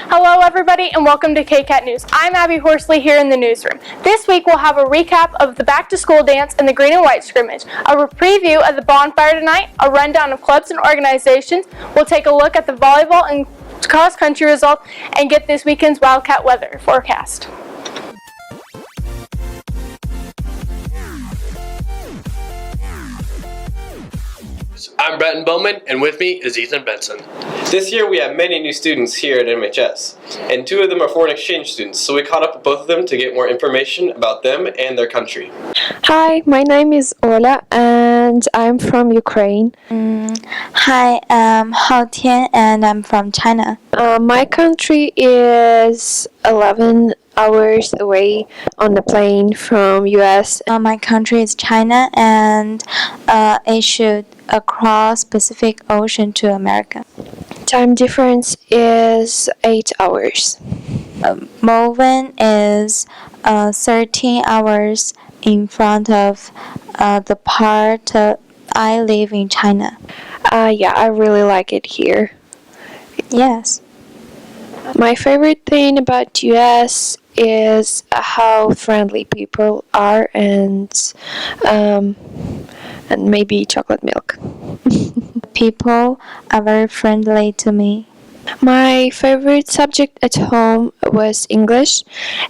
Hello everybody and welcome to KCAT News. I'm Abby Horsley here in the newsroom. This week we'll have a recap of the back to school dance and the green and white scrimmage, a preview of the bonfire tonight, a rundown of clubs and organizations. We'll take a look at the volleyball and cross country results and get this weekend's Wildcat weather forecast. I'm Bretton Bowman, and with me is Ethan Benson. This year we have many new students here at MHS, and 2 of them are foreign exchange students, so we caught up with both of them to get more information about them and their country. Hi, my name is Olya, and I'm from Ukraine. Hi, I'm Hao Tian, and I'm from China. My country is 11 hours away on the plane from US. My country is China, and issued across Pacific Ocean to America. Time difference is 8 hours. Bowman is 13 hours in front of the part I live in China. Yeah, I really like it here. Yes. My favorite thing about US is how friendly people are and maybe chocolate milk. People are very friendly to me. My favorite subject at home was English,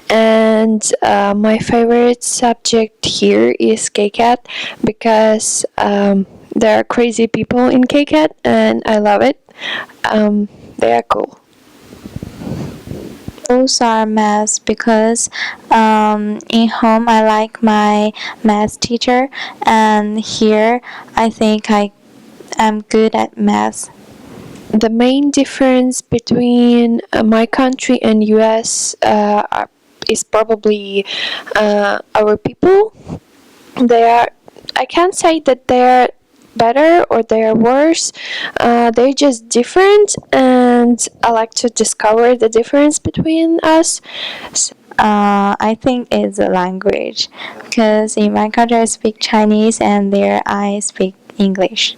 and my favorite subject here is KCAT because there are crazy people in KCAT and I love it. They are cool. Those are math because in home I like my math teacher, and here I think I'm good at math. The main difference between my country and US is probably our people. I can't say that they're better or they're worse. They're just different, and I like to discover the difference between us. I think it's a language because in my country I speak Chinese and there I speak English.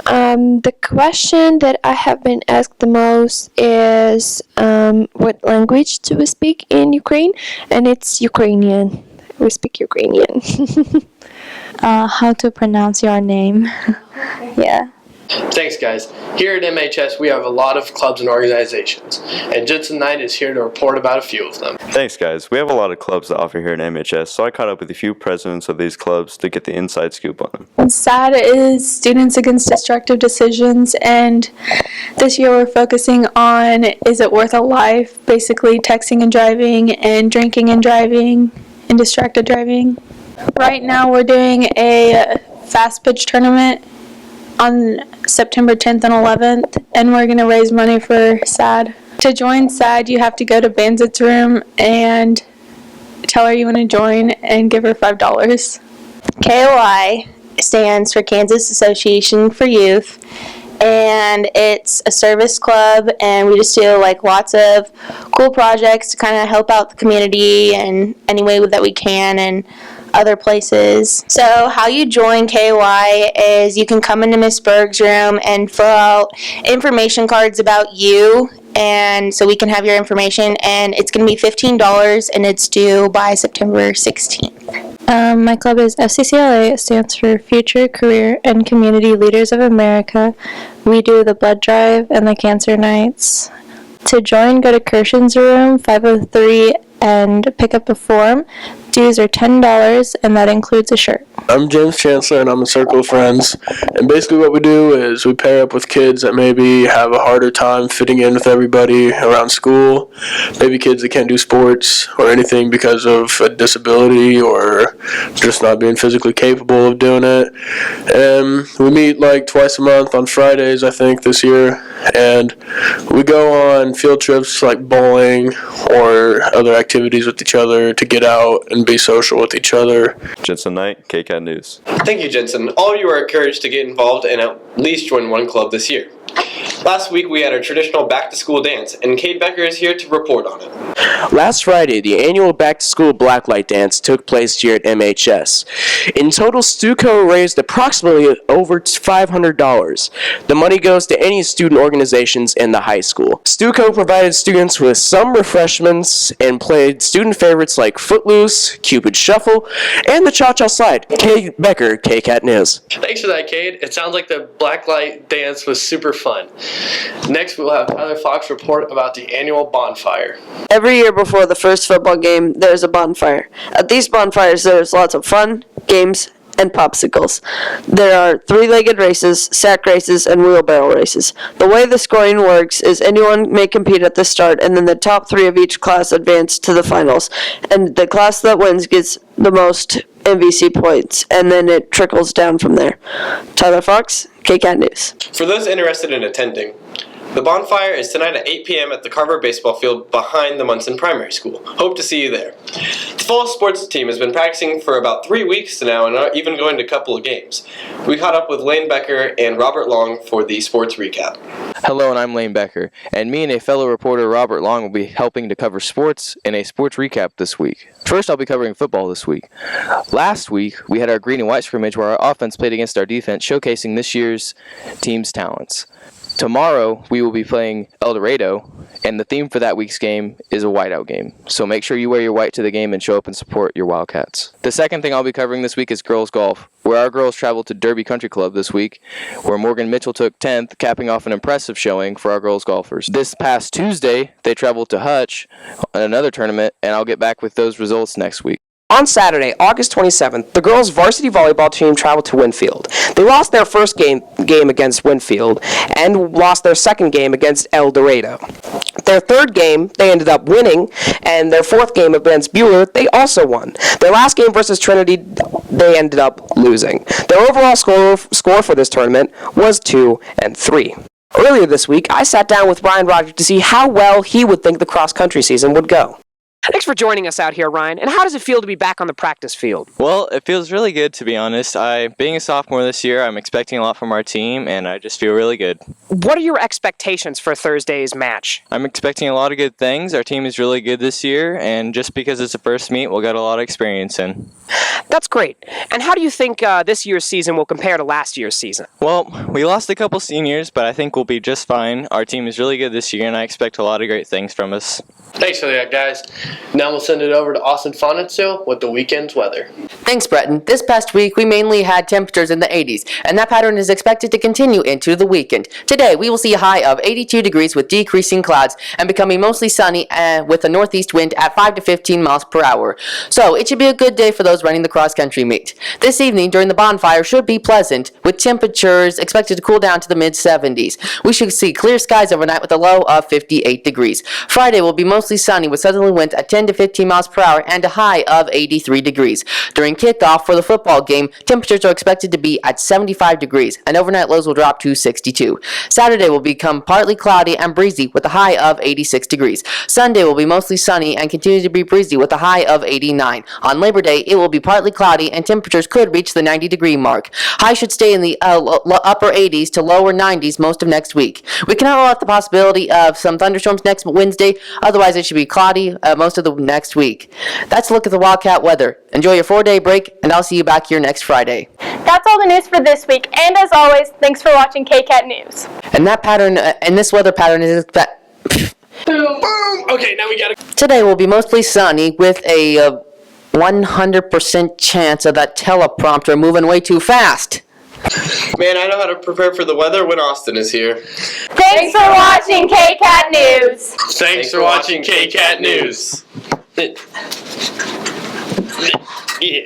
The question that I have been asked the most is what language do we speak in Ukraine, and it's Ukrainian. We speak Ukrainian. How to pronounce your name? Yeah. Thanks, guys. Here at MHS, we have a lot of clubs and organizations, and Jensen Knight is here to report about a few of them. Thanks, guys. We have a lot of clubs to offer here at MHS, so I caught up with a few presidents of these clubs to get the inside scoop on them. SAD is Students Against Destructive Decisions, and this year we're focusing on Is It Worth a Life? Basically texting and driving and drinking and driving and distracted driving. Right now we're doing a fast pitch tournament on September 10th and 11th, and we're going to raise money for SAD. To join SAD, you have to go to Benson's room and tell her you want to join and give her $5. KOI stands for Kansas Association for Youth, and it's a service club, and we just do like lots of cool projects to kind of help out the community in any way that we can, and other places. So how you join KOI is you can come into Miss Berg's room and fill out information cards about you, and so we can have your information, and it's going to be $15 and it's due by September 16th. My club is FCCLA. It stands for Future, Career, and Community Leaders of America. We do the blood drive and the cancer nights. To join, go to Kirshen's room, 503, and pick up a form. Dues are $10, and that includes a shirt. I'm James Chancellor, and I'm a Circle of Friends. And basically what we do is we pair up with kids that maybe have a harder time fitting in with everybody around school. Maybe kids that can't do sports or anything because of a disability or just not being physically capable of doing it. And we meet like twice a month on Fridays, I think, this year. And we go on field trips like bowling or other activities with each other to get out and be social with each other. Jensen Knight, KCAT News. Thank you, Jensen. All of you are encouraged to get involved and at least join one club this year. Last week we had our traditional back-to-school dance, and Cade Becker is here to report on it. Last Friday, the annual back-to-school blacklight dance took place here at MHS. In total, Stuco raised approximately over $500. The money goes to any student organizations in the high school. Stuco provided students with some refreshments and played student favorites like Footloose, Cupid Shuffle, and the Cha-Cha Slide. Cade Becker, KCAT News. Thanks for that, Cade. It sounds like the blacklight dance was super fun. Next, we'll have Tyler Fox report about the annual bonfire. Every year before the first football game, there's a bonfire. At these bonfires, there's lots of fun, games, and popsicles. There are three-legged races, sack races, and wheelbarrow races. The way the scoring works is anyone may compete at the start, and then the top three of each class advance to the finals. And the class that wins gets the most MVC points, and then it trickles down from there. Tyler Fox, KCAT News. For those interested in attending, the bonfire is tonight at 8 p.m. at the Carver baseball field behind the Munson Primary School. Hope to see you there. The fall sports team has been practicing for about 3 weeks now and are even going to a couple of games. We caught up with Layne Becker and Robert Long for the sports recap. Hello, and I'm Layne Becker, and me and a fellow reporter, Robert Long, will be helping to cover sports in a sports recap this week. First, I'll be covering football this week. Last week, we had our green and white scrimmage where our offense played against our defense, showcasing this year's team's talents. Tomorrow, we will be playing El Dorado, and the theme for that week's game is a whiteout game. So make sure you wear your white to the game and show up and support your Wildcats. The second thing I'll be covering this week is girls golf, where our girls traveled to Derby Country Club this week, where Morgan Mitchell took 10th, capping off an impressive showing for our girls golfers. This past Tuesday, they traveled to Hutch on another tournament, and I'll get back with those results next week. On Saturday, August 27th, the girls' varsity volleyball team traveled to Winfield. They lost their first game against Winfield and lost their second game against El Dorado. Their third game, they ended up winning, and their fourth game against Bueller, they also won. Their last game versus Trinity, they ended up losing. Their overall score for this tournament was 2-3. Earlier this week, I sat down with Ryan Rodgers to see how well he would think the cross-country season would go. Thanks for joining us out here, Ryan. And how does it feel to be back on the practice field? Well, it feels really good, to be honest. Being a sophomore this year, I'm expecting a lot from our team, and I just feel really good. What are your expectations for Thursday's match? I'm expecting a lot of good things. Our team is really good this year, and just because it's a first meet, we'll get a lot of experience in. That's great. And how do you think this year's season will compare to last year's season? Well, we lost a couple seniors, but I think we'll be just fine. Our team is really good this year, and I expect a lot of great things from us. Thanks for that, guys. Now we'll send it over to Austin Pfannenstiel with the weekend's weather. Thanks, Bretton. This past week, we mainly had temperatures in the 80s, and that pattern is expected to continue into the weekend. Today, we will see a high of 82 degrees with decreasing clouds and becoming mostly sunny with a northeast wind at 5 to 15 miles per hour. So, it should be a good day for those running the cross-country meet. This evening, during the bonfire, should be pleasant, with temperatures expected to cool down to the mid-70s. We should see clear skies overnight with a low of 58 degrees. Friday will be mostly sunny with southerly winds at 10 to 15 miles per hour and a high of 83 degrees. During kickoff for the football game, temperatures are expected to be at 75 degrees, and overnight lows will drop to 62. Saturday will become partly cloudy and breezy with a high of 86 degrees. Sunday will be mostly sunny and continue to be breezy with a high of 89. On Labor Day, it will be partly cloudy and temperatures could reach the 90-degree mark. High should stay in the upper 80s to lower 90s most of next week. We cannot rule out the possibility of some thunderstorms next Wednesday, otherwise it should be cloudy most of the next week. That's a look at the Wildcat weather. Enjoy your 4-day break, and I'll see you back here next Friday. That's all the news for this week, and as always, thanks for watching KCAT News. And that pattern, and this weather pattern is that. Boom! Boom! Okay, now we gotta. Today will be mostly sunny with a 100% chance of that teleprompter moving way too fast. Man, I know how to prepare for the weather when Austin is here. Thanks for watching KCAT News. Thanks for watching KCAT News. Yeah.